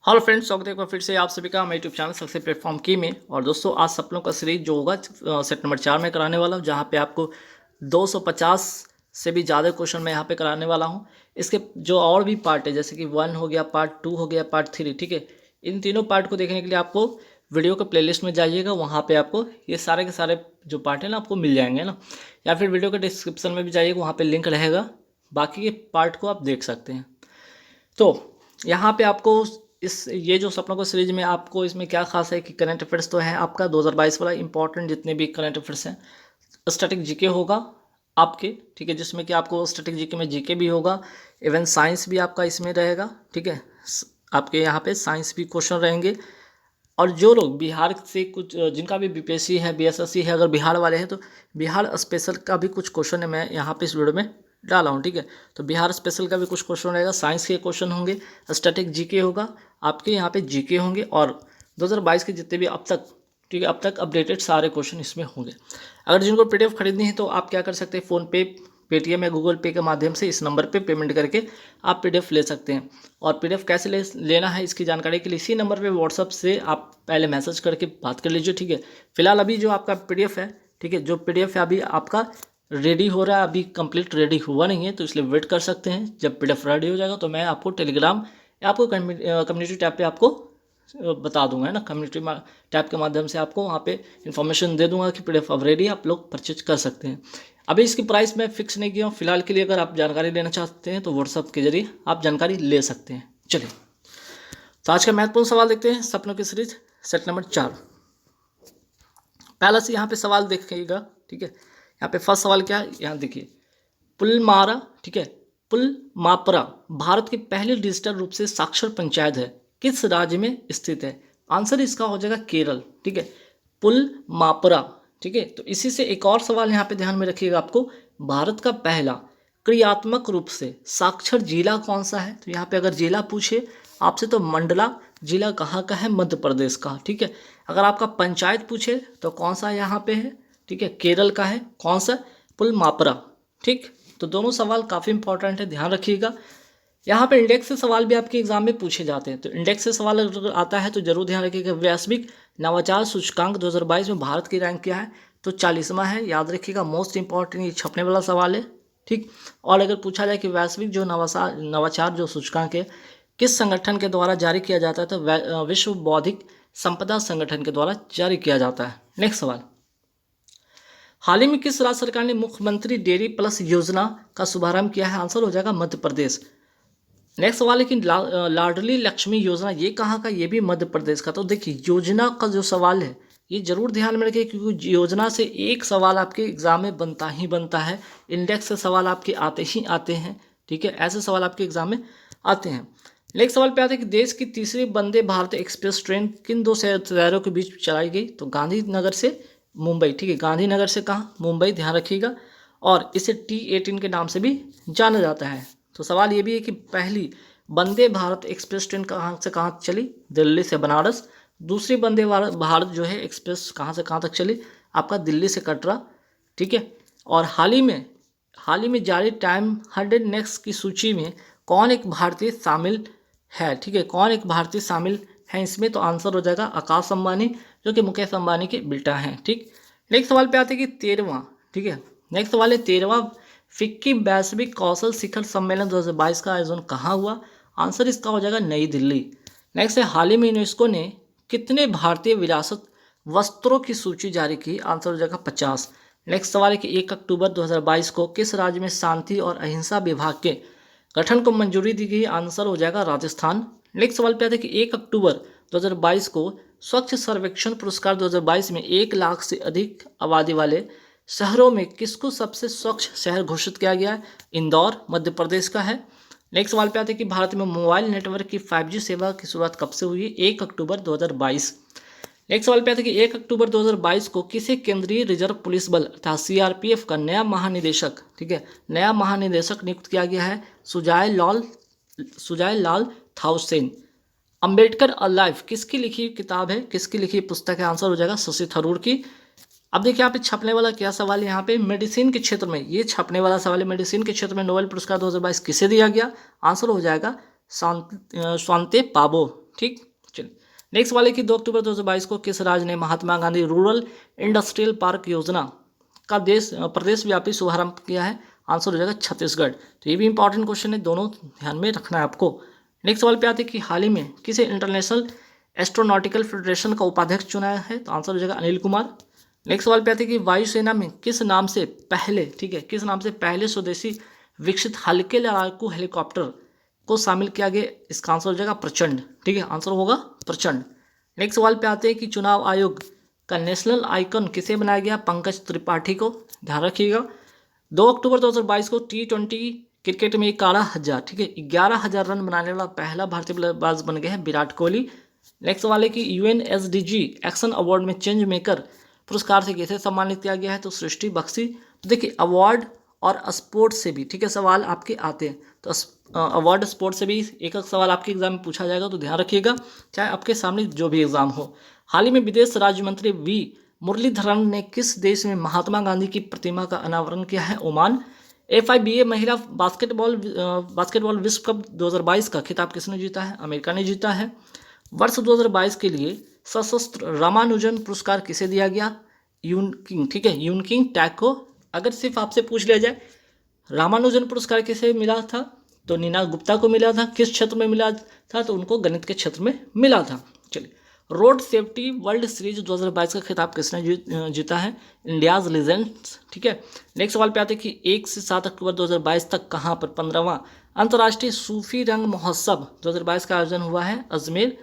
Hello friends, स्वागत है एक बार फिर से आप सभी का मेरे यूट्यूब चैनल सक्सेस प्लेटफॉर्म की में। और दोस्तों, आज सपनों का सीरीज जो होगा सेट नंबर 4 में कराने वाला हूँ, जहाँ पे आपको 250 से भी ज़्यादा क्वेश्चन मैं यहाँ पे कराने वाला हूँ। इसके जो और भी पार्ट है, जैसे कि 1 हो गया, पार्ट 2 हो गया, पार्ट 3, ठीक है। इन तीनों पार्ट को देखने के लिए आपको वीडियो के प्लेलिस्ट में जाइएगा, वहाँ पर आपको ये सारे के सारे जो पार्ट है ना आपको मिल जाएंगे ना, या फिर वीडियो के डिस्क्रिप्शन में भी जाइएगा, वहाँ पर लिंक रहेगा, बाकी के पार्ट को आप देख सकते हैं। तो यहाँ पे आपको ये जो सपनों को सीरीज में आपको इसमें क्या खास है कि करंट अफेयर्स तो है आपका 2022 वाला इंपॉर्टेंट, जितने भी करंट अफेयर्स हैं। स्टैटिक जीके होगा आपके, ठीक है, जिसमें कि आपको स्टैटिक जीके में जीके भी होगा, इवन साइंस भी आपका इसमें रहेगा, ठीक है। आपके यहाँ पे साइंस भी क्वेश्चन रहेंगे। और जो लोग बिहार से कुछ जिनका भी बीपीएससी है, बीएसएससी है, अगर बिहार वाले हैं तो बिहार स्पेशल का भी कुछ क्वेश्चन है मैं यहाँ पे इस वीडियो में डाला हूँ, ठीक है। तो बिहार स्पेशल का भी कुछ क्वेश्चन रहेगा, साइंस के क्वेश्चन होंगे, स्टैटिक जीके होगा, आपके यहाँ पे जीके होंगे, और 2022 के जितने भी अब तक, ठीक है, अब तक अपडेटेड सारे क्वेश्चन इसमें होंगे। अगर जिनको पीडीएफ खरीदनी है तो आप क्या कर सकते हैं, फ़ोनपे, पेटीएम या गूगल पे के माध्यम से इस नंबर पे पेमेंट करके आप पीडीएफ ले सकते हैं। और पीडीएफ कैसे लेना है इसकी जानकारी के लिए इसी नंबर पे व्हाट्सअप से आप पहले मैसेज करके बात कर लीजिए, ठीक है। फिलहाल अभी जो आपका पीडीएफ है, ठीक है, जो पीडीएफ है अभी आपका रेडी हो रहा है, अभी कंप्लीट रेडी हुआ नहीं है, तो इसलिए वेट कर सकते हैं। जब पीडीएफ रेडी हो जाएगा तो मैं आपको टेलीग्राम या आपको कम्युनिटी टैब पे आपको बता दूंगा, है ना। कम्युनिटी टैब के माध्यम से आपको वहाँ पे इन्फॉर्मेशन दे दूंगा कि पीडीएफ अब रेडी, आप लोग परचेज कर सकते हैं। अभी इसकी प्राइस मैं फिक्स नहीं किया हूँ फिलहाल के लिए। अगर आप जानकारी लेना चाहते हैं तो व्हाट्सअप के जरिए आप जानकारी ले सकते हैं। चलिए, तो आज का महत्वपूर्ण सवाल देखते हैं, सपनों की सीरीज सेट नंबर 4। पहला से यहाँ पे सवाल देखिएगा, ठीक है। यहाँ पे फर्स्ट सवाल क्या है, यहाँ देखिए, पुलमारा, ठीक है, पुलमापरा भारत की पहली डिजिटल रूप से साक्षर पंचायत है, किस राज्य में स्थित है। आंसर इसका हो जाएगा केरल, ठीक है, पुलमापरा, ठीक है। तो इसी से एक और सवाल यहाँ पे ध्यान में रखिएगा आपको, भारत का पहला क्रियात्मक रूप से साक्षर जिला कौन सा है। तो यहाँ पे अगर जिला पूछे आपसे तो मंडला जिला कहाँ का है, मध्य प्रदेश का, ठीक है। अगर आपका पंचायत पूछे तो कौन सा यहाँ पे है, ठीक है, केरल का है, कौन सा, पुलमापरा, ठीक। तो दोनों सवाल काफ़ी इंपॉर्टेंट है, ध्यान रखिएगा। यहाँ पे इंडेक्स से सवाल भी आपके एग्जाम में पूछे जाते हैं, तो इंडेक्स से सवाल अगर आता है तो जरूर ध्यान रखिएगा। वैश्विक नवाचार सूचकांक 2022 में भारत की रैंक क्या है, तो 40वां है, याद रखिएगा। मोस्ट इंपॉर्टेंट ये छपने वाला सवाल है, ठीक। और अगर पूछा जाए कि वैश्विक जो नवाचार जो सूचकांक है किस संगठन के द्वारा जारी किया जाता है, तो विश्व बौद्धिक संपदा संगठन के द्वारा जारी किया जाता है। नेक्स्ट सवाल, हाल ही में किस राज्य सरकार ने मुख्यमंत्री डेयरी प्लस योजना का शुभारंभ किया है। आंसर हो जाएगा मध्य प्रदेश। नेक्स्ट सवाल है कि लाडली लक्ष्मी योजना ये कहाँ का, ये भी मध्य प्रदेश का। तो देखिए, योजना का जो सवाल है ये जरूर ध्यान में रखिए, क्योंकि योजना से एक सवाल आपके एग्जाम में बनता ही बनता है। इंडेक्स से सवाल आपके आते ही आते हैं, ठीक है, ऐसे सवाल आपके एग्जाम में आते हैं। नेक्स्ट सवाल पे आते हैं कि देश की तीसरी वंदे भारत एक्सप्रेस ट्रेन किन दो शहरों के बीच चलाई गई, तो गांधीनगर से मुंबई, ठीक है, गांधीनगर से कहाँ, मुंबई, ध्यान रखिएगा। और इसे T18 के नाम से भी जाना जाता है। तो सवाल ये भी है कि पहली वंदे भारत एक्सप्रेस ट्रेन कहाँ से कहाँ चली, दिल्ली से बनारस। दूसरी वंदे भारत जो है एक्सप्रेस कहाँ से कहाँ तक चली, आपका दिल्ली से कटरा, ठीक है। और हाल ही में जारी टाइम 100 नेक्स्ट की सूची में कौन एक भारतीय शामिल है, ठीक है, कौन एक भारतीय शामिल है इसमें, तो आंसर हो जाएगा आकाश अंबानी, जो कि मुकेश अंबानी के बेटा हैं, ठीक। नेक्स्ट सवाल पे आते हैं कि 13वां, ठीक है, नेक्स्ट सवाल है 13वां फिक्की वैश्विक कौशल शिखर सम्मेलन 2022 का आयोजन कहाँ हुआ। आंसर इसका हो जाएगा नई दिल्ली। नेक्स्ट है, हाल ही में यूनेस्को ने कितने भारतीय विरासत वस्त्रों की सूची जारी की। आंसर हो जाएगा 50। नेक्स्ट सवाल है कि 1 अक्टूबर 2022 को किस राज्य में शांति और अहिंसा विभाग के गठन को मंजूरी दी गई। आंसर हो जाएगा राजस्थान। नेक्स्ट सवाल पे आते हैं कि 1 अक्टूबर 2022 को स्वच्छ सर्वेक्षण पुरस्कार 2022 में 1 लाख से अधिक आबादी वाले शहरों में किसको सबसे स्वच्छ शहर घोषित किया गया है। इंदौर मध्य प्रदेश का है। नेक्स्ट सवाल पे आते हैं कि भारत में मोबाइल नेटवर्क की 5G सेवा की शुरुआत कब से हुई है। 1 अक्टूबर 2022। नेक्स्ट सवाल पे आते हैं कि 1 अक्टूबर 2022 को किसी केंद्रीय रिजर्व पुलिस बल अर्थात CRPF का नया महानिदेशक, ठीक है, नया महानिदेशक नियुक्त किया गया है। सुजाय लाल थाउसेन। अंबेडकर अलाइव किसकी लिखी किताब है, किसकी लिखी पुस्तक है। आंसर हो जाएगा शशि थरूर की। अब देखिए यहाँ पे छपने वाला क्या सवाल है, यहाँ पे मेडिसिन के क्षेत्र में ये छपने वाला सवाल है, मेडिसिन के क्षेत्र में नोबेल पुरस्कार 2022 किसे दिया गया। आंसर हो जाएगा स्वांते पाबो, ठीक। चलिए नेक्स्ट वाले की 2 अक्टूबर 2022 को किस राज्य ने Mahatma Gandhi rural industrial park योजना का प्रदेश व्यापी शुभारंभ किया है? आंसर हो जाएगा छत्तीसगढ़। तो ये भी इंपॉर्टेंट क्वेश्चन है, दोनों ध्यान में रखना है आपको। नेक्स्ट सवाल पे आते हैं कि हाल ही में किसे इंटरनेशनल एस्ट्रोनॉटिकल फेडरेशन का उपाध्यक्ष चुना है? तो आंसर हो जाएगा अनिल कुमार। नेक्स्ट सवाल पे आते हैं कि वायुसेना में किस नाम से पहले, ठीक है, किस नाम से पहले स्वदेशी विकसित हल्के लड़ाकू हेलीकॉप्टर को शामिल किया गया? इसका आंसर हो जाएगा प्रचंड। ठीक है, आंसर होगा प्रचंड। नेक्स्ट सवाल पे आते हैं कि चुनाव आयोग का नेशनल आइकन किसे बनाया गया? पंकज त्रिपाठी को। ध्यान रखिएगा 2 अक्टूबर 2022 को T20 क्रिकेट में 11,000, ठीक है, 11,000 रन बनाने वाला पहला भारतीय बल्लेबाज बन गए हैं विराट कोहली। नेक्स्ट सवाल है कि UNSDG एक्शन अवार्ड में चेंज मेकर पुरस्कार से किसे सम्मानित किया गया है? तो सृष्टि बख्शी। तो देखिए अवार्ड और स्पोर्ट्स से भी, ठीक है, सवाल आपके आते हैं। तो अवार्ड स्पोर्ट्स से भी एक सवाल आपके एग्जाम में पूछा जाएगा, तो ध्यान रखिएगा चाहे आपके सामने जो भी एग्जाम हो। हाल ही में विदेश राज्य मंत्री वी मुरलीधरन ने किस देश में महात्मा गांधी की प्रतिमा का अनावरण किया है? ओमान। FIBA महिला बास्केटबॉल विश्व कप 2022 का खिताब किसने जीता है? अमेरिका ने जीता है। वर्ष 2022 के लिए सशस्त्र रामानुजन पुरस्कार किसे दिया गया? यूनकिंग, ठीक है, यूनकिंग टैग को। अगर सिर्फ आपसे पूछ लिया जाए रामानुजन पुरस्कार किसे मिला था, तो नीना गुप्ता को मिला था। किस क्षेत्र में मिला था? तो उनको गणित के क्षेत्र में मिला था। चलिए रोड सेफ्टी वर्ल्ड सीरीज 2022 का खिताब किसने जीता है? India's legends. ठीक है, नेक्स्ट सवाल पे आते हैं कि 1 से 7 अक्टूबर 2022 तक कहाँ पर 15वां अंतर्राष्ट्रीय सूफी रंग महोत्सव 2022 का आयोजन हुआ है? अजमेर,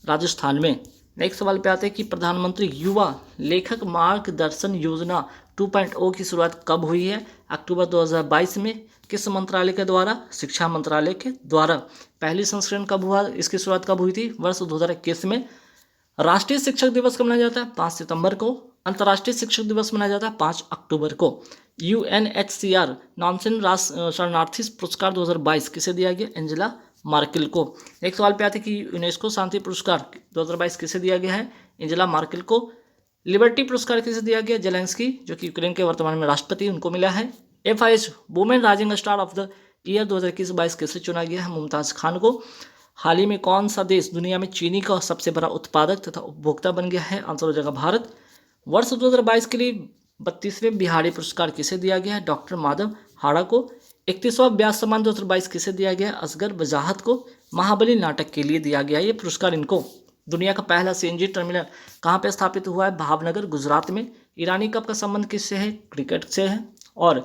राजस्थान में। नेक्स्ट सवाल पे आते हैं कि प्रधानमंत्री युवा लेखक मार्गदर्शन योजना 2.0 की शुरुआत कब हुई है? अक्टूबर 2022 में। किस मंत्रालय के द्वारा? शिक्षा मंत्रालय के द्वारा। पहली संस्करण कब हुआ? इसकी शुरुआत कब हुई थी? वर्ष 2021 में। राष्ट्रीय शिक्षक दिवस कब मनाया जाता है? 5 सितंबर को। अंतर्राष्ट्रीय शिक्षक दिवस मनाया जाता है 5 अक्टूबर को। UNHCR नॉनसेन शरणार्थी पुरस्कार 2022 किसे दिया गया? एंजेला मार्केल को। एक सवाल पे आते हैं कि यूनेस्को शांति पुरस्कार 2022 किसे दिया गया है? एंजेला मार्केल को। लिबर्टी पुरस्कार किसे दिया गया? जेलेंस्की, जो कि यूक्रेन के वर्तमान में राष्ट्रपति, उनको मिला है। FIH women rising star of the year 2021-22 किसे चुना गया है? मुमताज खान को। हाल ही में कौन सा देश दुनिया में चीनी का सबसे बड़ा उत्पादक तथा उपभोक्ता बन गया है? आंसर हो जाएगा भारत। वर्ष 2022 के लिए 32वें बिहारी पुरस्कार किसे दिया गया है? डॉक्टर माधव हाड़ा को। 31वां व्यास सम्मान 2022 किसे दिया गया? असगर वजाहत को। महाबली नाटक के लिए दिया गया ये पुरस्कार इनको। दुनिया का पहला CNG टर्मिनल कहाँ पे स्थापित हुआ है? भावनगर, गुजरात में। ईरानी कप का संबंध किससे है? क्रिकेट से है। और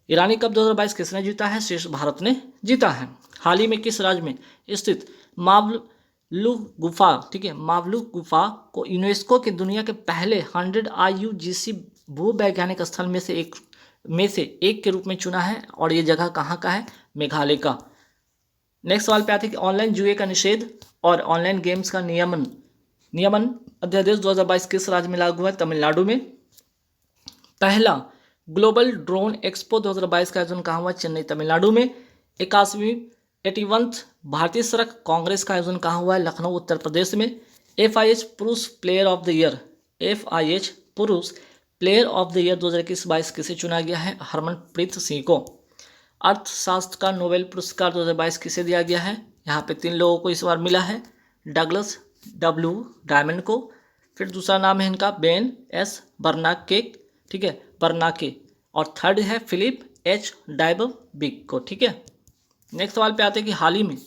ईरानी कप 2022 किसने जीता है? शेष भारत ने जीता है। हाल ही में किस राज्य में स्थित मावलू गुफा, ठीक है, मावलू गुफा को यूनेस्को के दुनिया के पहले 100 IUCN भूवैज्ञानिक स्थल में से एक के रूप में चुना है? और ये जगह कहाँ का है? मेघालय का। नेक्स्ट सवाल पे आते हैं कि ऑनलाइन जुए का निषेध और ऑनलाइन गेम्स का नियमन अध्यादेश 2022 किस राज्य में लागू है? तमिलनाडु में। पहला ग्लोबल ड्रोन एक्सपो 2022 का आयोजन कहाँ हुआ? चेन्नई, तमिलनाडु में। 81वां भारतीय सड़क कांग्रेस का आयोजन कहाँ हुआ है? लखनऊ, उत्तर प्रदेश में। FIH पुरुष प्लेयर ऑफ द ईयर 2021-22 किसे चुना गया है? हरमनप्रीत सिंह को। अर्थशास्त्र का नोबेल पुरस्कार 2022 किसे दिया गया है? यहाँ पे 3 लोगों को इस बार मिला है। डगलस W डायमंड को, फिर दूसरा नाम है इनका बेन S बर्नाके, ठीक है, बर्नाके, और थर्ड है फिलिप H डायबबिक को। ठीक है, नेक्स्ट सवाल पे आते हैं कि हाल ही में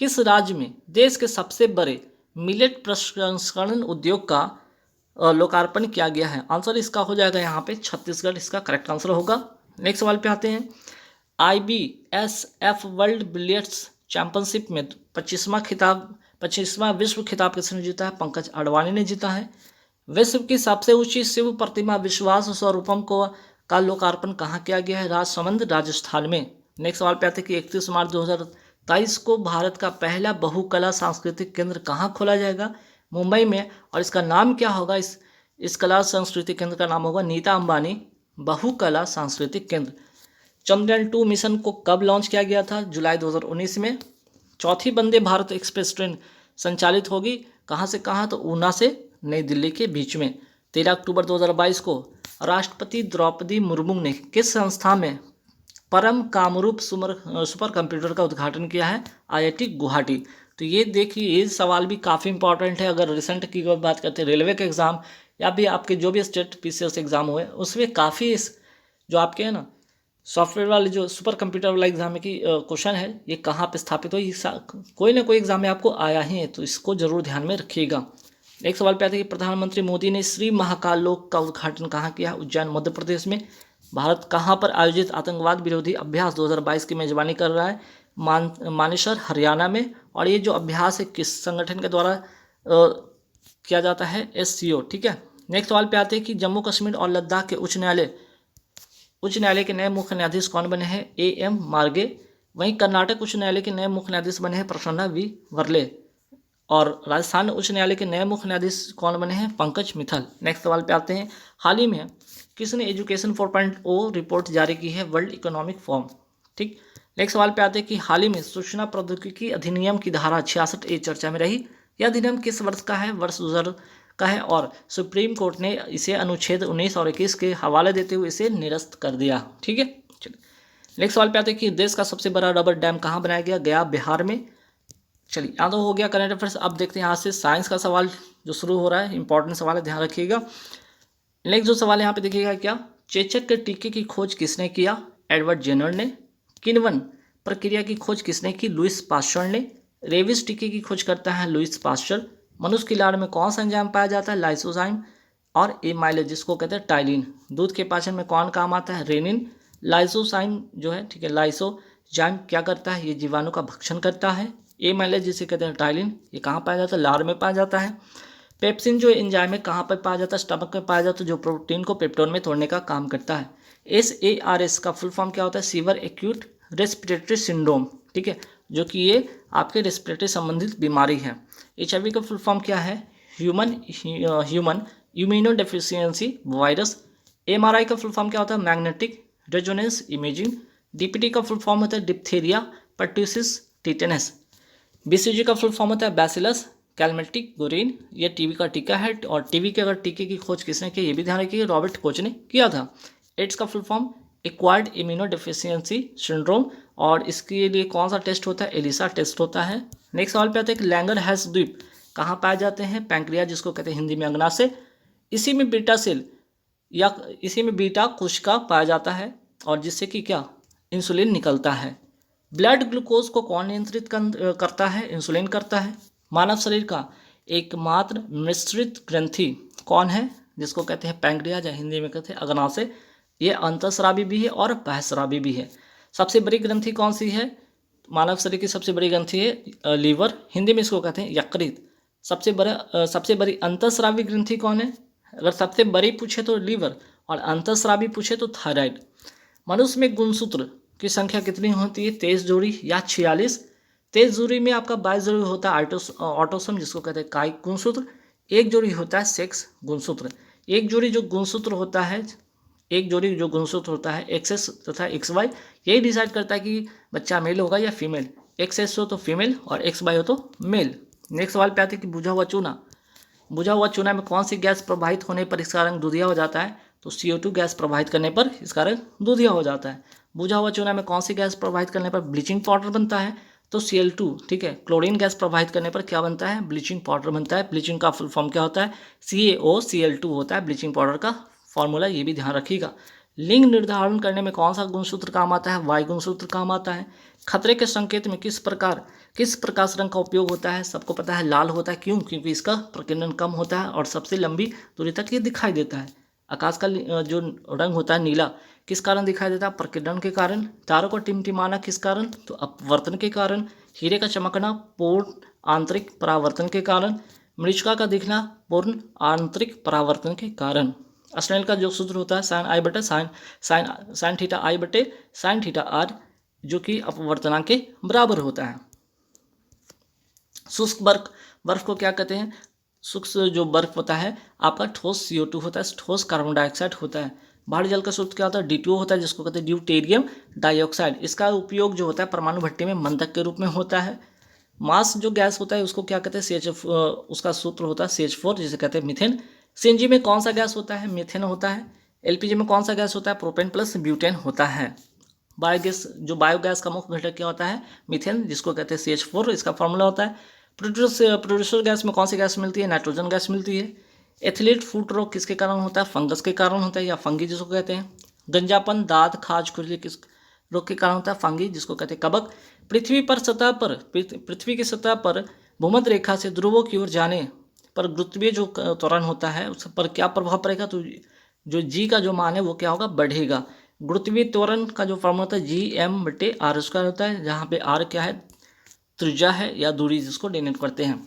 किस राज्य में देश के सबसे बड़े मिलेट प्रसंस्करण उद्योग का लोकार्पण किया गया है? आंसर इसका हो जाएगा यहाँ पे छत्तीसगढ़, इसका करेक्ट आंसर होगा। नेक्स्ट सवाल पे आते हैं IBSF वर्ल्ड बिलियर्ड्स चैंपियनशिप में 25वां विश्व खिताब किसने जीता है? पंकज अडवाणी ने जीता है। विश्व की सबसे ऊंची शिव प्रतिमा विश्वास स्वरूपम का लोकार्पण कहाँ किया गया है? राजसमंद, राजस्थान में। नेक्स्ट सवाल पे आते हैं कि 31 मार्च 2023 को भारत का पहला बहुकला सांस्कृतिक केंद्र कहाँ खोला जाएगा? मुंबई में। और इसका नाम क्या होगा? इस कला सांस्कृतिक केंद्र का नाम होगा नीता अंबानी बहुकला सांस्कृतिक केंद्र। चंद्रयान 2 मिशन को कब लॉन्च किया गया था? जुलाई 2019 में। चौथी वंदे भारत एक्सप्रेस ट्रेन संचालित होगी कहाँ से कहाँ? तो ऊना से नई दिल्ली के बीच में। 13 अक्टूबर 2022 को राष्ट्रपति द्रौपदी मुर्मू ने किस संस्था में परम कामरूप सुपर कंप्यूटर का उद्घाटन किया है? IIT गुवाहाटी। तो ये देखिए, ये सवाल भी काफ़ी इंपॉर्टेंट है। अगर रिसेंट की बात करते हैं, रेलवे के एग्ज़ाम या भी आपके जो भी स्टेट पीसीएस एग्ज़ाम हुए, उसमें काफ़ी जो आपके है ना सॉफ्टवेयर वाले जो सुपर कंप्यूटर वाला एग्जाम की क्वेश्चन है, ये कहाँ पे स्थापित हो, ये कोई ना कोई एग्जाम में आपको आया ही है, तो इसको जरूर ध्यान में रखिएगा। एक सवाल पे आता है कि प्रधानमंत्री मोदी ने श्री महाकाल लोक का उद्घाटन कहाँ किया? उज्जैन मध्य प्रदेश में। भारत कहाँ पर आयोजित आतंकवाद विरोधी अभ्यास 2022 की मेजबानी कर रहा है? मानेसर हरियाणा में। और ये जो अभ्यास है किस संगठन के द्वारा किया जाता है? SCO। ठीक है। नेक्स्ट सवाल पे आते हैं कि जम्मू कश्मीर और लद्दाख के उच्च न्यायालय के नए मुख्य न्यायाधीश कौन बने हैं? AM मार्गे। वहीं कर्नाटक उच्च न्यायालय के नए मुख्य न्यायाधीश बने हैं प्रसन्ना V वर्ले। और राजस्थान उच्च न्यायालय के नए मुख्य न्यायाधीश कौन बने हैं? पंकज मित्तल। नेक्स्ट सवाल पे आते हैं, हाल ही में किसने एजुकेशन 4.0 रिपोर्ट जारी की है? World economic forum. ठीक। नेक्स्ट सवाल पे आते हैं कि हाल ही में सूचना प्रौद्योगिकी अधिनियम की धारा 66A चर्चा में रही। यह अधिनियम किस वर्ष का है? वर्ष 2000 का है। और सुप्रीम कोर्ट ने इसे अनुच्छेद 19 और 21 के हवाले देते हुए इसे निरस्त कर दिया। ठीक है। चलिए नेक्स्ट सवाल पे आते हैं कि देश का सबसे बड़ा रबर डैम कहाँ बनाया गया? गया, बिहार में। चलिए यहाँ तो हो गया करंट अफेयर्स। अब देखते हैं यहाँ से साइंस का सवाल जो शुरू हो रहा है, इंपॉर्टेंट सवाल है, ध्यान रखिएगा। नेक्स्ट जो सवाल है यहाँ पे देखिएगा, क्या चेचक के टीके की खोज किसने किया? एडवर्ड जेनर ने। किण्वन प्रक्रिया की खोज किसने की? लुईस पास्चर ने। रेबिस टीके की खोज करता है लुईस पास्चर। मनुष्य की लार में कौन सा एंजाइम पाया जाता है? लाइसोजाइम। और एमाइलेज जिसको कहते हैं टाइलिन। दूध के पाचन में कौन काम आता है? रेनिन। लाइसोजाइम जो है, ठीक है, लाइसोजाइम क्या करता है? ये जीवाणु का भक्षण करता है। एमाइलेज जिसे कहते हैं टाइलिन, ये कहाँ पाया जाता है? लार में पाया जाता है। पेप्सिन जो एंजाइम है कहाँ पर पाया जाता है? स्टमक में पाया जाता है, जो प्रोटीन को पेप्टोन में तोड़ने का काम करता है। SARS का फुल फॉर्म क्या होता है? Sewer acute respiratory syndrome. ठीक है, जो कि ये आपके रेस्पिरेटरी संबंधित बीमारी है। HIV का फुल फॉर्म क्या है? Human immuno deficiency virus. MRI का फुल फॉर्म क्या होता है? Magnetic resonance imaging. DPT का फुल फॉर्म होता है डिप्थीरिया पर्ट्यूसिस टिटेनस। BCG का फुल फॉर्म होता है बैसिलस कैलमेटिक गुरीन। ये टीबी का टीका है। और टीबी के अगर टीके की खोज किसने की, ये भी ध्यान रखिए, रॉबर्ट कोच ने किया था। एड्स का full form acquired immuno deficiency syndrome. और इसके लिए कौन सा टेस्ट होता है? एलिसा टेस्ट होता है। नेक्स्ट सवाल पे आते हैं कि लैंगरहैंस द्वीप कहाँ पाए जाते हैं? पैंक्रिया जिसको कहते हैं हिंदी में अग्नाशय। इसी में बीटा सेल या इसी में बीटा कोशिका पाया जाता है, और जिससे कि क्या, इंसुलिन निकलता है। ब्लड ग्लूकोज को कौन नियंत्रित करता है? इंसुलिन करता है। मानव शरीर का एकमात्र मिश्रित ग्रंथि कौन है? जिसको कहते हैं पैंक्रिया या हिंदी में कहते हैं अग्नाशय। ये अंतःस्रावी भी है और बहिःस्रावी भी है। सबसे बड़ी ग्रंथि कौन सी है? मानव शरीर की सबसे बड़ी ग्रंथि है लीवर, हिंदी में इसको कहते हैं यकृत। सबसे बड़ी अंतःस्रावी ग्रंथि कौन है? अगर सबसे बड़ी पूछे तो लीवर, और अंतःस्रावी पूछे तो थायराइड। मनुष्य में गुणसूत्र की संख्या कितनी होती है? 23 जोड़ी या 46। 23 जोड़ी में आपका 22 जोड़ी होता है ऑटोसोम जिसको कहते हैं कायिक गुणसूत्र। एक जोड़ी होता है सेक्स गुणसूत्र। एक जोड़ी जो गुणसूत्र होता है XS तथा XY, यही डिसाइड करता है कि बच्चा मेल होगा या फीमेल। XS हो तो फीमेल और XY हो तो मेल। नेक्स्ट सवाल पे आते हैं कि बुझा हुआ चूना में कौन सी गैस प्रवाहित होने पर इसका रंग दूधिया हो जाता है? तो CO2 गैस प्रवाहित करने पर इसका रंग दूधिया हो जाता है। बुझा हुआ चूना में कौन सी गैस प्रवाहित करने पर ब्लीचिंग पाउडर बनता है? तो Cl2। ठीक है, क्लोरीन गैस प्रवाहित करने पर क्या बनता है? ब्लीचिंग पाउडर बनता है। ब्लीचिंग का फुल फॉर्म क्या होता है? CaOCl2 होता है ब्लीचिंग पाउडर का फॉर्मूला, ये भी ध्यान रखिएगा। लिंग निर्धारण करने में कौन सा गुणसूत्र काम आता है? Y गुणसूत्र काम आता है। खतरे के संकेत में किस प्रकाश रंग का उपयोग होता है? सबको पता है लाल होता है। क्यों? क्योंकि इसका प्रकीर्णन कम होता है और सबसे लंबी दूरी तक ये दिखाई देता है। आकाश का जो रंग होता है नीला, किस कारण दिखाई देता है? प्रकीर्णन के कारण। तारों को टिमटिमाना किस कारण? तो अपवर्तन के कारण। हीरे का चमकना पूर्ण आंतरिक परावर्तन के कारण। मृच्छका का दिखना पूर्ण आंतरिक परावर्तन के कारण। स्नेल का जो सूत्र होता है साइन आई बटे साइन थीटा आई बटे साइन थीटा आर, जो कि अपवर्तनांक के बराबर होता है। शुष्क बर्फ को क्या कहते हैं? शुष्क जो बर्फ होता है आपका ठोस CO2 होता है, ठोस कार्बन डाइऑक्साइड होता है। भारी जल का सूत्र क्या होता है? D2O होता है, जिसको कहते हैं ड्यूटेरियम डाइऑक्साइड। इसका उपयोग जो होता है परमाणु भट्टी में मंदक के रूप में होता है। मास जो गैस होता है उसको क्या कहते हैं? उसका सूत्र होता है CH4, जिसे कहते हैं मीथेन। CNG में कौन सा गैस होता है? मीथेन होता है। LPG में कौन सा गैस होता है? प्रोपेन प्लस ब्यूटेन होता है। बायोगैस, जो बायोगैस का मुख्य घटक क्या होता है? मीथेन, जिसको कहते हैं CH4, इसका फॉर्मूला होता है। प्रोड्यूसर गैस में कौन सी गैस मिलती है? नाइट्रोजन गैस मिलती है। एथलीट फुट रोग किसके कारण होता है? फंगस के कारण होता है, या फंगी जिसको कहते हैं। गंजापन, दाद, खाज, खुजली किस रोग के कारण होता है? फंगी, जिसको कहते हैं कबक। पृथ्वी की सतह पर भूमध्य रेखा से ध्रुवों की ओर जाने पर गुरुत्वीय जो त्वरण होता है उस पर क्या प्रभाव पड़ेगा? तो जो जी का जो मान है वो क्या होगा? बढ़ेगा। गुरुत्वीय त्वरण का जो फॉर्मूला होता है G m/r² होता है, जहाँ पे r क्या है? त्रिज्या है या दूरी, जिसको डिनोट करते हैं।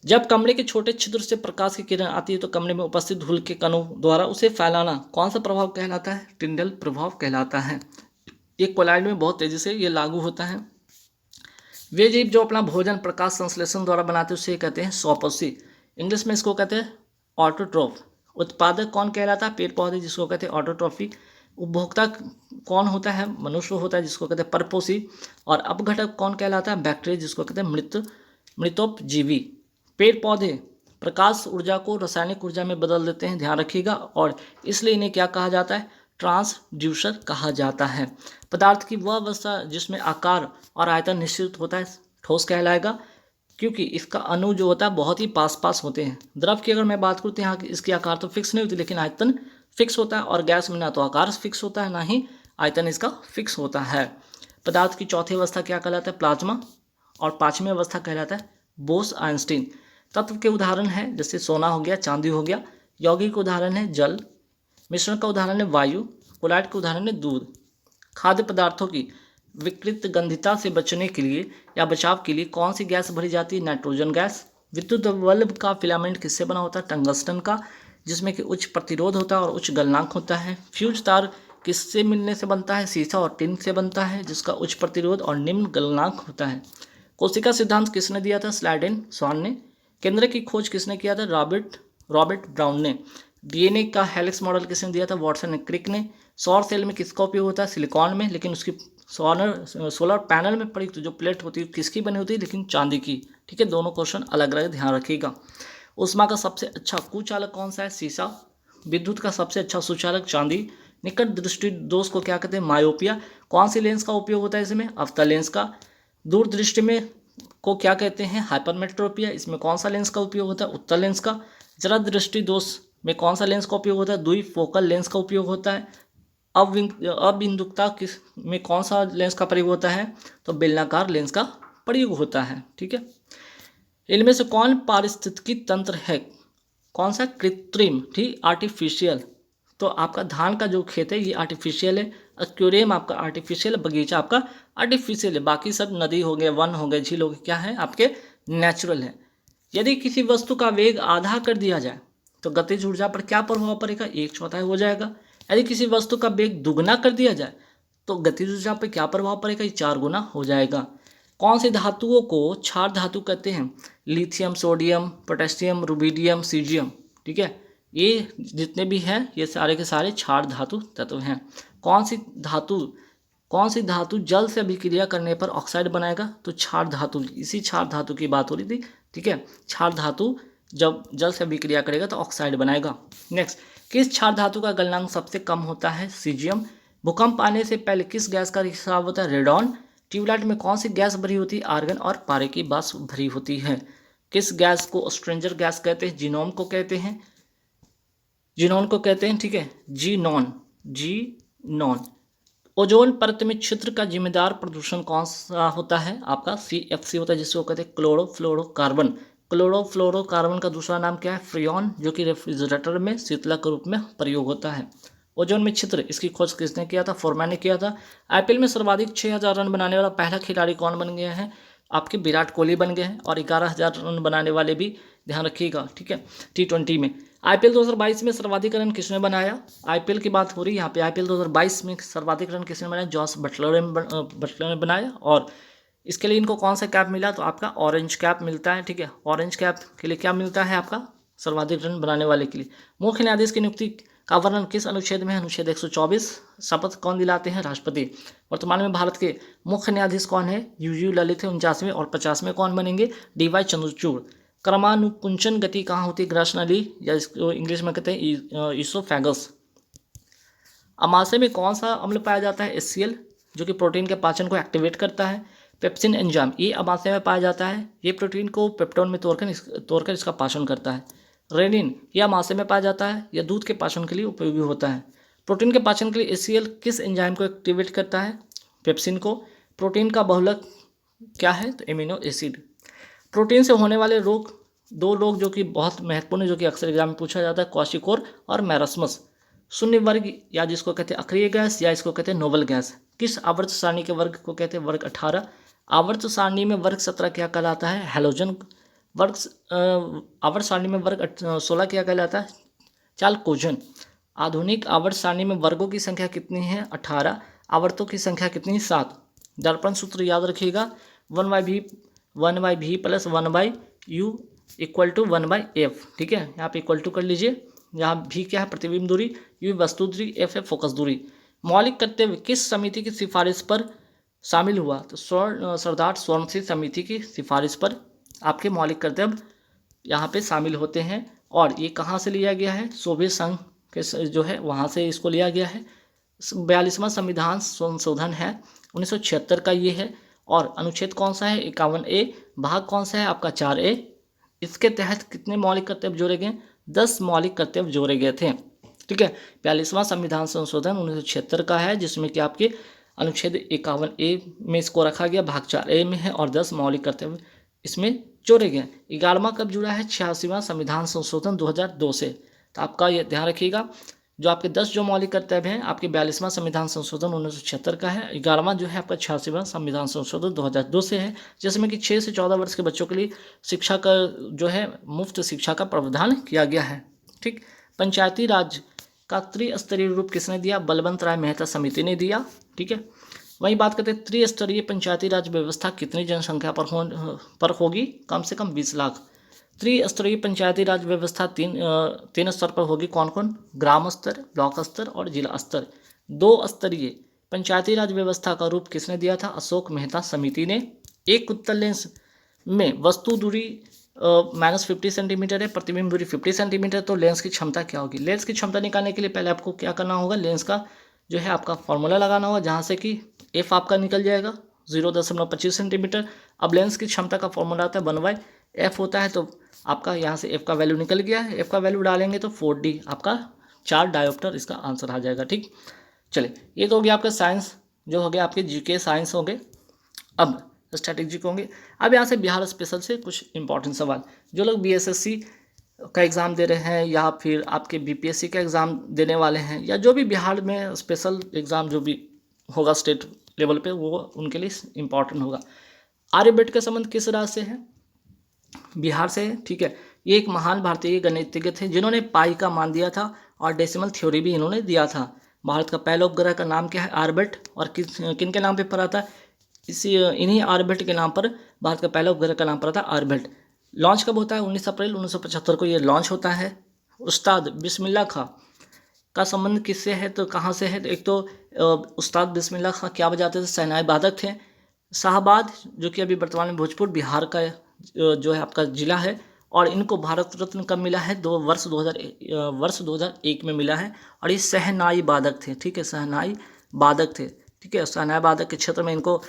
जब कमरे के छोटे छिद्र से प्रकाश की किरण आती है तो कमरे में उपस्थित धूल के कणों द्वारा उसे फैलाना कौन सा प्रभाव कहलाता है? टिंडल प्रभाव कहलाता है। एक कोलाइड में बहुत तेजी से ये लागू होता है। वे जीव जो अपना भोजन प्रकाश संश्लेषण द्वारा बनाते हैं उसे कहते हैं स्वपोषी। इंग्लिश में इसको कहते हैं ऑटोट्रोफ। उत्पादक कौन कहलाता है? पेड़ पौधे, जिसको कहते हैं ऑटोट्रॉफी। उपभोक्ता कौन होता है? मनुष्य होता है, जिसको कहते हैं परपोषी। और अपघटक कौन कहलाता है? बैक्टीरिया, जिसको कहते हैं मृतोपजीवी। पेड़ पौधे प्रकाश ऊर्जा को रासायनिक ऊर्जा में बदल देते हैं, ध्यान रखिएगा, और इसलिए इन्हें क्या कहा जाता है? ट्रांसड्यूसर कहा जाता है। पदार्थ की वह अवस्था जिसमें आकार और आयतन निश्चित होता है ठोस कहलाएगा, क्योंकि इसका अणु जो होता है बहुत ही पास पास होते हैं। द्रव की अगर मैं बात करूँ तो यहाँ इसकी आकार तो फिक्स नहीं होती, लेकिन आयतन फिक्स होता है, और गैस में ना तो आकार फिक्स होता है ना ही आयतन इसका फिक्स होता है। पदार्थ की चौथी अवस्था क्या कहलाता है? प्लाज्मा। और पांचवी अवस्था कहलाता है बोस-आइंस्टीन। तत्व के उदाहरण है जैसे सोना हो गया, चांदी हो गया। यौगिक का उदाहरण है जल। मिश्रण का उदाहरण है वायु। कोलाइड का उदाहरण है दूध। खाद्य पदार्थों की विकृत गंधिता से बचने के लिए या बचाव के लिए कौन सी गैस भरी जाती है? Nitrogen gas. विद्युत बल्ब का फिलामेंट किससे बना होता है? टंगस्टन का, जिसमें कि उच्च प्रतिरोध होता है और उच्च गलनांक होता है। फ्यूज तार किससे मिलने से बनता है? सीसा और टिन से बनता है, जिसका उच्च प्रतिरोध और निम्न गलनांक होता है। कोशिका सिद्धांत किसने दिया था? स्लाइडेन स्वान ने। केंद्र की खोज किसने किया था? रॉबर्ट ब्राउन ने। डीएनए का हेलिक्स मॉडल किसने दिया था? वॉटसन एंड क्रिक ने। सौर सेल में किसका उपयोग होता है? सिलिकॉन में, लेकिन उसकी सोलर पैनल में पड़ी तो जो प्लेट होती है किसकी बनी होती है? लेकिन चांदी की। ठीक है, दोनों क्वेश्चन अलग अलग, ध्यान रखिएगा। उष्मा का सबसे अच्छा कुचालक कौन सा है? सीसा। विद्युत का सबसे अच्छा सुचालक चांदी। निकट दृष्टि दोष को क्या कहते हैं? मायोपिया। कौन सी लेंस का उपयोग होता है इसमें? अवतल लेंस का। दूरदृष्टि में को क्या कहते हैं? हाइपरमेट्रोपिया। इसमें कौन सा लेंस का उपयोग होता है? उत्तल लेंस का। जरा दृष्टि दोष में कौन सा लेंस का उपयोग होता है? द्विफोकल लेंस का उपयोग होता है। अबिंदुकता किस में कौन सा लेंस का प्रयोग होता है? तो बेलनाकार लेंस का प्रयोग होता है। ठीक है, इनमें से कौन पारिस्थितिकी तंत्र है? कौन सा? कृत्रिम, ठीक, आर्टिफिशियल। तो आपका धान का जो खेत है ये आर्टिफिशियल है। एक्वेरियम आपका आर्टिफिशियल, बगीचा आपका आर्टिफिशियल है। बाकी सब नदी हो गए, वन हो गए, झील हो गए, क्या है? आपके नेचुरल है। यदि किसी वस्तु का वेग आधा कर दिया जाए तो गतिज ऊर्जा पर क्या प्रभाव पड़ेगा? 1/4 हो जाएगा। यदि किसी वस्तु का वेग दुगना कर दिया जाए तो गतिज ऊर्जा पर क्या प्रभाव पड़ेगा? ये 4 गुना हो जाएगा। कौन सी धातुओं को क्षार धातु कहते हैं? Lithium, sodium, potassium, rubidium, caesium. ठीक है, ये जितने भी हैं ये सारे के सारे क्षार धातु तत्व हैं। कौन सी धातु जल से अभिक्रिया करने पर ऑक्साइड बनाएगा? तो क्षार धातु, इसी क्षार धातु की बात हो रही थी। ठीक है, क्षार धातु जब जल से अभिक्रिया करेगा तो ऑक्साइड बनाएगा। नेक्स्ट, किस क्षार धातु का गलनांक सबसे कम होता है? सीजियम। भूकंप आने से पहले किस गैस का रिसाव होता है? रेडॉन। ट्यूबलाइट में कौन सी गैस भरी होती है? आर्गन और पारे की बास भरी होती है। किस गैस को स्ट्रेंजर गैस कहते हैं? जीनोन को कहते हैं, जीनोन को कहते हैं। ठीक है, जीनोन। ओजोन परत में छिद्र का जिम्मेदार प्रदूषण कौन सा होता है? आपका CFC होता है, जिसको कहते हैं क्लोरोफ्लोरोकार्बन। क्लोरोफ्लोरोकार्बन का दूसरा नाम क्या है? फ्रियोन, जो कि रेफ्रिजरेटर में शीतलक के रूप में प्रयोग होता है। ओजोन में छिद्र, इसकी खोज किसने किया था? फोरमैन ने किया था। IPL में सर्वाधिक 6000 रन बनाने वाला पहला खिलाड़ी कौन बन गया है? आपके विराट कोहली बन गए हैं। और 11000 रन बनाने वाले भी, ध्यान रखिएगा। ठीक है, T20 में। IPL 2022 में सर्वाधिक रन किसने बनाया? IPL की बात हो रही है यहाँ पे। IPL 2022 में सर्वाधिक रन किसने बनाया? जॉस बटलर ने बनाया। और इसके लिए इनको कौन सा कैप मिला? तो आपका ऑरेंज कैप मिलता है। ठीक है, ऑरेंज कैप के लिए क्या मिलता है? आपका सर्वाधिक रन बनाने वाले के लिए। मुख्य न्यायाधीश की नियुक्ति का वर्णन किस अनुच्छेद में है? अनुच्छेद 124। शपथ कौन दिलाते हैं? राष्ट्रपति। वर्तमान में भारत के मुख्य न्यायाधीश कौन है? UU ललित है 49वें। और 50वें कौन बनेंगे? DY चंद्रचूड़। क्रमानुकुंचन गति कहाँ होती है? ग्रासनली, या इसको इंग्लिश में कहते हैं इसोफेगस। अमाशय में कौन सा अम्ल पाया जाता है? HCl। जो कि प्रोटीन के पाचन को एक्टिवेट करता है। पेप्सिन एंजाइम, ये अमाशय में पाया जाता है, ये प्रोटीन को पेप्टोन में तोड़कर इसका पाचन करता है। रेनिन, यह अमाशय में पाया जाता है, यह दूध के पाचन के लिए उपयोगी होता है। प्रोटीन के पाचन के लिए एसीएल किस एंजाइम को एक्टिवेट करता है? पेप्सिन को। प्रोटीन का बहुलक क्या है? तो एमिनो एसिड। प्रोटीन से होने वाले रोग, दो रोग जो कि बहुत महत्वपूर्ण है, जो कि अक्सर एग्जाम में पूछा जाता है, क्वाशिकोर और मैरस्मस। शून्य वर्ग, या जिसको कहते हैं अक्रिय गैस, या इसको कहते हैं नोबल गैस, किस आवर्त सारणी के वर्ग को कहते हैं? वर्ग 18। आवर्त सारणी में वर्ग 17 क्या कहलाता है? हैलोजन। वर्ग आवर्त सारणी में वर्ग 16 क्या कहलाता है? चालकोजन। आधुनिक आवर्त सारणी में वर्गों की संख्या कितनी है? 18। आवर्तों की संख्या कितनी है? 7। दर्पण सूत्र याद रखिएगा, 1/v plus 1/u equal to 1/f। ठीक है, यहाँ पे इक्वल टू कर लीजिए। यहाँ भी क्या है? प्रतिबिंब दूरी, यू वस्तु दूरी, एफ है फोकस दूरी। मौलिक कर्तव्य किस समिति की सिफारिश पर शामिल हुआ? तो सरदार सोरमसी समिति की सिफारिश पर आपके मौलिक कर्तव्य यहाँ पे शामिल होते हैं। और ये कहाँ से लिया गया है? सोवियत संघ के जो है वहाँ से इसको लिया गया है। 42वां संविधान संशोधन है 1976 का ये है। और अनुच्छेद कौन सा है? 51A। भाग कौन सा है आपका? 4A। इसके तहत कितने मौलिक कर्तव्य जोड़े गए? 10 मौलिक कर्तव्य जोड़े गए थे। ठीक है, 42वां संविधान संशोधन 1976 का है, जिसमें कि आपके अनुच्छेद 51A में इसको रखा गया, भाग 4A में है, और 10 मौलिक कर्तव्य इसमें जोड़े गए। 11वां कब जुड़ा है? 86वां संविधान संशोधन 2002 से। तो आपका ये ध्यान रखिएगा, जो आपके 10 जो मौलिक कर्तव्य हैं आपके 42वां संविधान संशोधन 1976 का है। 11वां जो है आपका 86वां संविधान संशोधन 2002 से है, जिसमें कि 6 से 14 वर्ष के बच्चों के लिए शिक्षा का जो है मुफ्त शिक्षा का प्रावधान किया गया है। ठीक, पंचायती राज का त्रिस्तरीय रूप किसने दिया? बलवंत राय मेहता समिति ने दिया। ठीक है, वही बात करते हैं त्रिस्तरीय पंचायती राज व्यवस्था कितनी जनसंख्या पर होगी? कम से कम 20 लाख। त्रिस्तरीय पंचायती राज व्यवस्था तीन स्तर पर होगी। कौन कौन? ग्राम स्तर, ब्लॉक स्तर और जिला स्तर। 2 स्तरीय पंचायती राज व्यवस्था का रूप किसने दिया था? अशोक मेहता समिति ने। एक उत्तल लेंस में वस्तु दूरी -50 सेंटीमीटर है, प्रतिबिंब दूरी 50 सेंटीमीटर, तो लेंस की क्षमता क्या होगी? लेंस की क्षमता निकालने के लिए पहले आपको क्या करना होगा? लेंस का जो है आपका फॉर्मूला लगाना होगा, जहाँ से कि एफ आपका निकल जाएगा 0.25 सेंटीमीटर। अब लेंस की क्षमता का फॉर्मूला आता है 1/f होता है, तो आपका यहाँ से f का वैल्यू निकल गया है। f का वैल्यू डालेंगे तो 4D आपका 4 डायोप्टर इसका आंसर आ जाएगा। ठीक, चलिए ये तो हो गया आपका साइंस, जो हो गया आपके जीके साइंस हो गए। अब स्ट्रैटेजिक होंगे। अब यहाँ से बिहार स्पेशल से कुछ इंपॉर्टेंट सवाल, जो लोग BSSC का एग्ज़ाम दे रहे हैं या फिर आपके BPSC का एग्ज़ाम देने वाले हैं, या जो भी बिहार में स्पेशल एग्ज़ाम जो भी होगा स्टेट लेवल पे, वो उनके लिए इम्पॉर्टेंट होगा। आर्यभट्ट का संबंध किस राज्य से है? बिहार से है। ठीक है, ये एक महान भारतीय गणितज्ञ थे जिन्होंने पाई का मान दिया था और डेसिमल थ्योरी भी इन्होंने दिया था। भारत का पहला उपग्रह का नाम क्या है? आर्यभट्ट। और किन के नाम पे पड़ा था? इन्हीं आर्यभट्ट के नाम पर भारत का पहला उपग्रह का नाम पड़ा था आर्यभट्ट। लॉन्च कब होता है? 19 अप्रैल 1975 को ये लॉन्च होता है। उस्ताद बिस्मिल्लाह खां का संबंध किससे है? तो कहाँ से है? तो एक तो उस्ताद बिस्मिल्लाह खां क्या बजाते थे? शहनाई वादक थे। शाहबाद, जो कि अभी वर्तमान में भोजपुर बिहार का जो है आपका जिला है, और इनको भारत रत्न कब मिला है? वर्ष 2001 में मिला है। और ये शहनाई वादक थे। ठीक है, शहनाई वादक थे। ठीक है, शहनाई वादक के क्षेत्र में इनको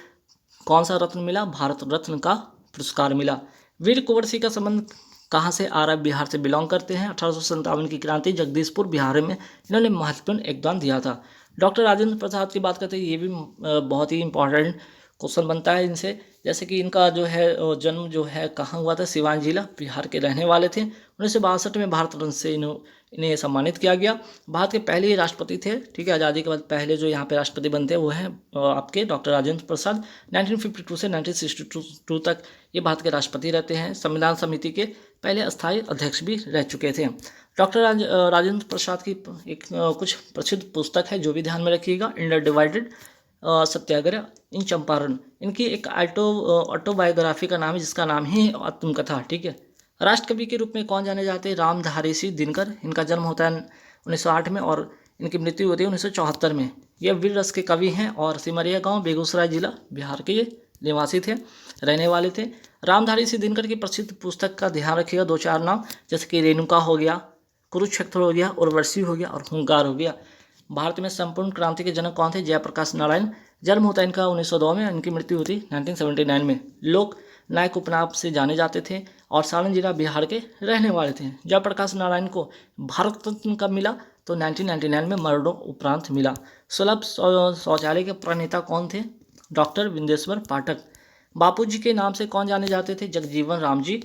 कौन सा रत्न मिला? भारत रत्न का पुरस्कार मिला। वीर कुंवर सिंह का संबंध कहाँ से आ रहा है? बिहार से बिलोंग करते हैं। 1857 की क्रांति जगदीशपुर बिहार में इन्होंने महत्वपूर्ण योगदान दिया था। डॉक्टर राजेंद्र प्रसाद की बात करते हैं, ये भी बहुत ही इंपॉर्टेंट क्वेश्चन बनता है इनसे। जैसे कि इनका जो है जन्म जो है कहाँ हुआ था? सिवान जिला, बिहार के रहने वाले थे। 1962 में भारत रत्न से इन्हें सम्मानित किया गया। भारत के पहले राष्ट्रपति थे। ठीक है, आज़ादी के बाद पहले जो यहाँ पे राष्ट्रपति बनते हैं वो हैं आपके डॉक्टर राजेंद्र प्रसाद। 1952 से 1962 तक ये भारत के राष्ट्रपति रहते हैं। संविधान समिति के पहले अस्थायी अध्यक्ष भी रह चुके थे। डॉक्टर राजेंद्र प्रसाद की एक कुछ प्रसिद्ध पुस्तक है, जो भी ध्यान में रखिएगा, इंडिया डिवाइडेड, सत्याग्रह इन चंपारण। इनकी एक ऑटोबायोग्राफी का नाम है, जिसका नाम ही आत्मकथा। ठीक है, राष्ट्रकवि के रूप में कौन जाने जाते हैं? रामधारी सिंह दिनकर। इनका जन्म होता है 1908 में और इनकी मृत्यु होती है 1974 में। ये वीर रस के कवि हैं और सिमरिया गांव, बेगूसराय जिला, बिहार के ये निवासी थे, रहने वाले थे। रामधारी सिंह दिनकर की प्रसिद्ध पुस्तक का ध्यान रखिएगा, 2-4 नाम, जैसे कि रेणुका हो गया, कुरुक्षेत्र हो गया, उर्वशी हो गया और हुंकार हो गया। भारत में संपूर्ण क्रांति के जनक कौन थे? जयप्रकाश नारायण। जन्म होता है इनका 1902 में, इनकी मृत्यु होती 1979 में। लोक नायक उपनाम से जाने जाते थे और सारण जिला बिहार के रहने वाले थे। जयप्रकाश नारायण को भारत रत्न कब मिला? तो 1999 में मरणों उपरांत मिला। सुलभ शौचालय के प्रणेता कौन थे? डॉक्टर विंदेश्वर पाठक। बापूजी के नाम से कौन जाने जाते थे? जगजीवन राम जी।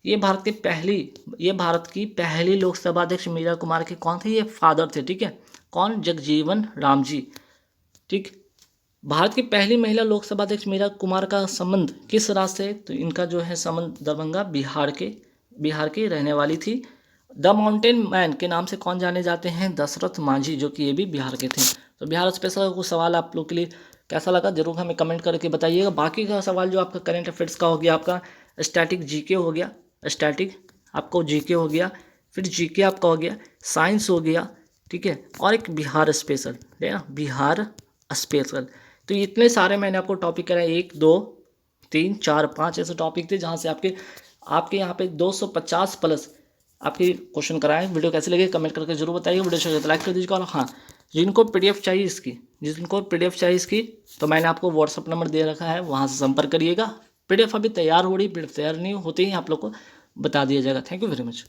ये भारत की पहली लोकसभा अध्यक्ष मीरा कुमार के कौन थे? ये फादर थे, ठीक है। कौन? जगजीवन राम जी, ठीक। भारत की पहली महिला लोकसभा अध्यक्ष मीरा कुमार का संबंध किस राज्य से? तो इनका जो है संबंध दरभंगा, बिहार के रहने वाली थी। द माउंटेन मैन के नाम से कौन जाने जाते हैं? दशरथ मांझी, जो कि ये भी बिहार के थे। तो बिहार स्पेशल का कुछ सवाल आप लोग के लिए कैसा लगा जरूर हमें कमेंट करके बताइएगा। बाकी का सवाल जो आपका करंट अफेयर्स का हो गया, आपका स्टैटिक जीके हो गया, स्टैटिक आपको जीके हो गया, फिर जीके आपका हो गया, साइंस हो गया, ठीक है, और एक बिहार स्पेशल है ना, बिहार स्पेशल। तो इतने सारे मैंने आपको टॉपिक कराए, 1 2 3 4 5 ऐसे टॉपिक थे जहाँ से आपके यहाँ पे 250 प्लस आपके क्वेश्चन कराए। वीडियो कैसे लगे कमेंट करके जरूर बताइए। वीडियो चाहिए तो लाइक कर दीजिएगा। और हाँ, जिनको पीडीएफ चाहिए इसकी तो मैंने आपको व्हाट्सअप नंबर दे रखा है, वहाँ से संपर्क करिएगा। पीडीएफ अभी तैयार हो रही, पीडीएफ तैयार नहीं होती ही आप लोग को बता दिया जाएगा। Thank you very much.